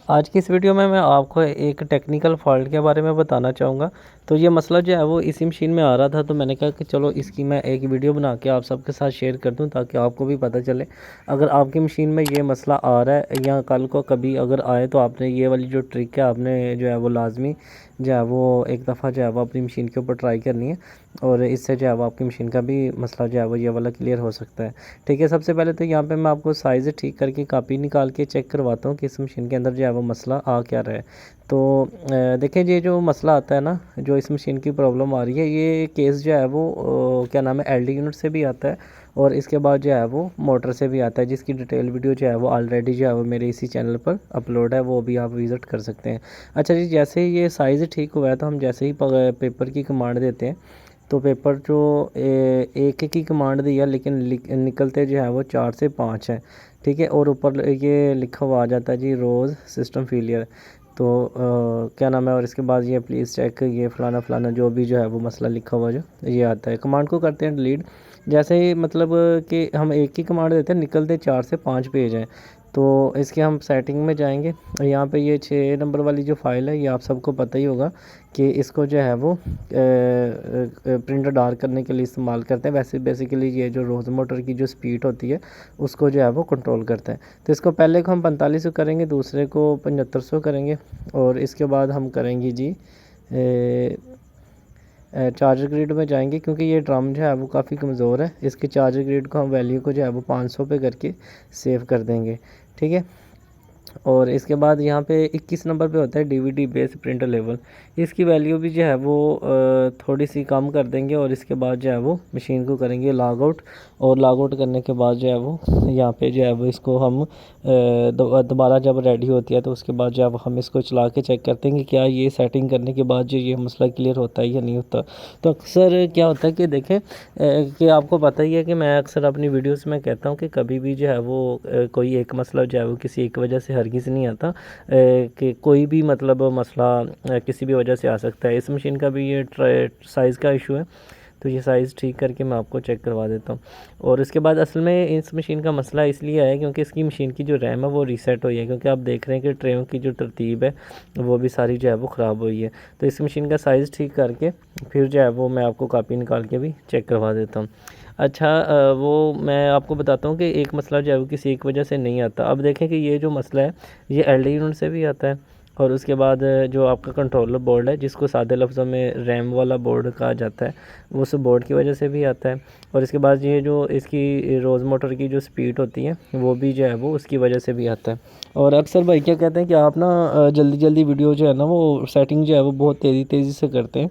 आज की इस वीडियो में मैं आपको एक टेक्निकल फॉल्ट के बारे में बताना चाहूँगा। तो ये मसला जो है वो इसी मशीन में आ रहा था, तो मैंने कहा कि चलो इसकी मैं एक वीडियो बना के आप सबके साथ शेयर कर दूँ ताकि आपको भी पता चले। अगर आपकी मशीन में ये मसला आ रहा है या कल को कभी अगर आए तो आपने ये वाली जो ट्रिक है आपने जो है वो लाजमी जो है वो एक दफ़ा जो है वो अपनी मशीन के ऊपर ट्राई करनी है, और इससे जो है वो आपकी मशीन का भी मसला जो है वो ये वाला क्लियर हो सकता है। ठीक है, सबसे पहले तो यहाँ पे मैं आपको साइज़ ठीक करके कापी निकाल के चेक करवाता हूँ कि इस मशीन के अंदर जो है वो मसला आ क्या रहा है। तो देखें, ये जो मसला आता है ना, जो इस मशीन की प्रॉब्लम आ रही है, ये केस जो है वो क्या नाम है, एलडी यूनिट से भी आता है और इसके बाद जो है वो मोटर से भी आता है, जिसकी डिटेल वीडियो जो है वो ऑलरेडी जो है वो मेरे इसी चैनल पर अपलोड है, वो भी आप विज़िट कर सकते हैं। अच्छा जी, जैसे ही ये साइज़ ठीक हुआ है तो हम जैसे ही पेपर की कमांड देते हैं तो पेपर जो एक की कमांड दी है, लेकिन निकलते जो है वो 4 से 5 है। ठीक है, और ऊपर ये लिखा हुआ आ जाता है जी रोज़ सिस्टम फेलियर। तो क्या नाम है, और इसके बाद ये प्लीज़ चेक, ये फ़लाना फ़लाना जो भी जो है वो मसला लिखा हुआ जो ये आता है। कमांड को करते हैं डिलीट। जैसे ही मतलब कि हम एक ही कमांड देते हैं, निकलते 4 से 5 पेज हैं। तो इसके हम सेटिंग में जाएंगे, यहाँ पे ये 6 नंबर वाली जो फ़ाइल है, ये आप सबको पता ही होगा कि इसको जो है वो प्रिंटर डार्क करने के लिए इस्तेमाल करते हैं। वैसे बेसिकली ये जो रोज़ मोटर की जो स्पीड होती है उसको जो है वो कंट्रोल करते हैं। तो इसको पहले को हम 4500 करेंगे, दूसरे को 7500 करेंगे, और इसके बाद हम करेंगे जी चार्जर ग्रिड में जाएंगे, क्योंकि ये ड्रम जो है वो काफ़ी कमज़ोर है। इसके चार्जर ग्रिड को हम वैल्यू को जो है वो 500 पे करके सेव कर देंगे। ठीक है, और इसके बाद यहाँ पे 21 नंबर पे होता है डीवीडी बेस प्रिंटर लेवल। इसकी वैल्यू भी जो है वो थोड़ी सी कम कर देंगे, और इसके बाद जो है वो मशीन को करेंगे लॉग आउट, और लॉग आउट करने के बाद जो है वो यहाँ पे जो है वो इसको हम दोबारा जब रेडी होती है तो उसके बाद जो है हम इसको चला के चेक करते हैं कि क्या ये सेटिंग करने के बाद जो ये मसला क्लियर होता है या नहीं होता। तो अक्सर क्या होता है कि देखें कि आपको पता ही है कि मैं अक्सर अपनी वीडियोस में कहता हूँ कि कभी भी जो है वो कोई एक मसला जो है वो किसी एक वजह से हरगिज़ नहीं आता, कि कोई भी मतलब मसला किसी भी वजह से आ सकता है। इस मशीन का भी ये साइज़ का इशू है, तो ये साइज़ ठीक करके मैं आपको चेक करवा देता हूँ। और इसके बाद असल में इस मशीन का मसला इसलिए आया क्योंकि इसकी मशीन की जो रैम है वो रीसेट हुई है, क्योंकि आप देख रहे हैं कि ट्रेयों की जो तरतीब है वो भी सारी जो है वो ख़राब हुई है। तो इस मशीन का साइज़ ठीक करके फिर जो है वो मैं आपको कापी निकाल के भी चेक करवा देता हूँ। अच्छा, वो मैं आपको बताता हूँ कि एक मसला जो है वो किसी एक वजह से नहीं आता। अब देखें कि ये जो मसला है ये एलडी यूनिट से भी आता है, और उसके बाद जो आपका कंट्रोलर बोर्ड है, जिसको सादे लफ्ज़ों में रैम वाला बोर्ड कहा जाता है, वो उस बोर्ड की वजह से भी आता है। और इसके बाद ये जो इसकी रोज़ मोटर की जो स्पीड होती है वो भी जो है वो उसकी वजह से भी आता है। और अक्सर भाई क्या कहते हैं कि आप ना जल्दी जल्दी वीडियो जो है ना वो सेटिंग जो है वो बहुत तेज़ी से करते हैं,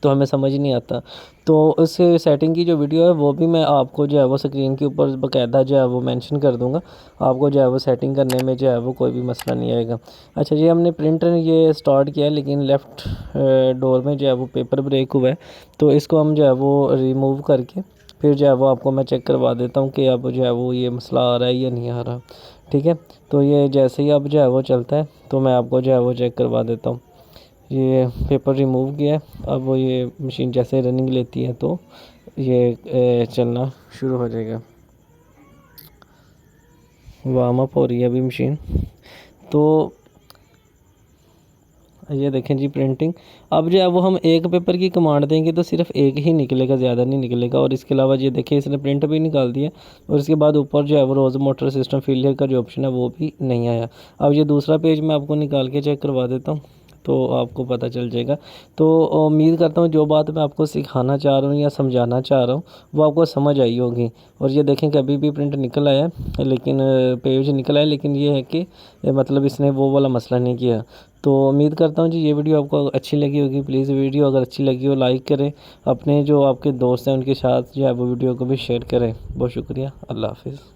तो हमें समझ नहीं आता। तो उस सेटिंग की जो वीडियो है वो भी मैं आपको जो है वो स्क्रीन के ऊपर बाकायदा जो है वो मेंशन कर दूंगा। आपको जो है वो सेटिंग करने में जो है वो कोई भी मसला नहीं आएगा। अच्छा जी, हमने प्रिंटर ये स्टार्ट किया है, लेकिन लेफ़्ट डोर में जो है वो पेपर ब्रेक हुआ है, तो इसको हम जो है वो रिमूव करके फिर जो है वो आपको मैं चेक करवा देता हूँ कि अब जो है वो ये मसला आ रहा है या नहीं आ रहा। ठीक है, तो ये जैसे ही अब जो है वो चलता है तो मैं आपको जो है वो चेक करवा देता हूँ। ये पेपर रिमूव किया है, अब वो ये मशीन जैसे रनिंग लेती है तो ये चलना शुरू हो जाएगा। वार्म अप हो रही है अभी मशीन। तो ये देखें जी प्रिंटिंग। अब जो है वो हम एक पेपर की कमांड देंगे तो सिर्फ एक ही निकलेगा, ज़्यादा नहीं निकलेगा। और इसके अलावा ये देखें इसने प्रिंट भी निकाल दिया, और इसके बाद ऊपर जो है वो रोज़ मोटर सिस्टम फेलियर का जो ऑप्शन है वो भी नहीं आया। अब ये दूसरा पेज मैं आपको निकाल के चेक करवा देता हूँ तो आपको पता चल जाएगा। तो उम्मीद करता हूँ जो बात मैं आपको सिखाना चाह रहा हूँ या समझाना चाह रहा हूँ वो आपको समझ आई होगी। और ये देखें कि अभी भी प्रिंट निकल आया है, लेकिन पेज निकल आया, लेकिन ये है कि मतलब इसने वो वाला मसला नहीं किया। तो उम्मीद करता हूँ जी ये वीडियो आपको अच्छी लगी होगी। प्लीज़ वीडियो अगर अच्छी लगी हो लाइक करें, अपने जो आपके दोस्त हैं उनके साथ जो है वो वीडियो को भी शेयर करें। बहुत शुक्रिया, अल्लाह हाफिज़।